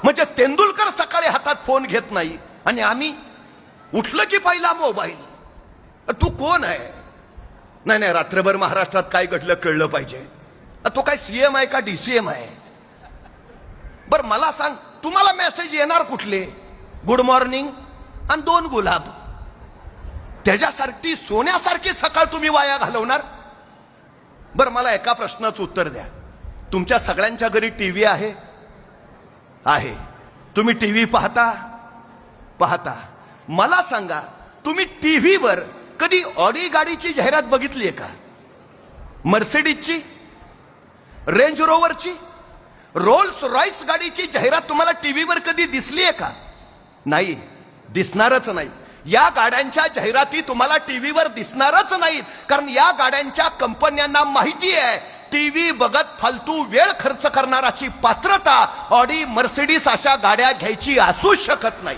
म्हणजे तेंडुलकर सकाळी हातात फोन घेत नाही आणि आम्ही उठलं की पहिला मोबाईल. तू कोण आहे? नाही नाही, रात्रभर महाराष्ट्रात काय घडलं कळलं पाहिजे. तो काय सीएम आहे का डीसीएम आहे? बर मला सांग, तुम्हाला मेसेज येणार कुठले? गुड मॉर्निंग आणि 2 गुलाब. त्याच्यासारखी सोन्यासारखी सकाळ तुम्ही वाया घालवणार? बर मला एका प्रश्नाचं उत्तर द्या. तुमच्या सगळ्यांच्या घरी टीव्ही आहे? आहे. तुम्ही टीव्ही पाहता. मला सांगा, तुम्ही टीव्हीवर कधी ऑडी गाडीची जाहिरात बघितली आहे का? मर्सिडीजची, रेंज रोवरची, रोल्स रॉयस गाडीची जाहिरात तुम्हाला टीव्हीवर कधी दिसली आहे का? नाही, दिसणारच नाही. या गाड्यांच्या जाहिराती तुम्हाला टीव्हीवर दिसणारच नाहीत, कारण या गाड्यांच्या कंपन्यांना माहिती आहे टीव्ही बघत फालतू वेळ खर्च करणाराची पात्रता ऑडी मर्सिडीज अशा गाड्या घ्यायची असूच शकत नाही.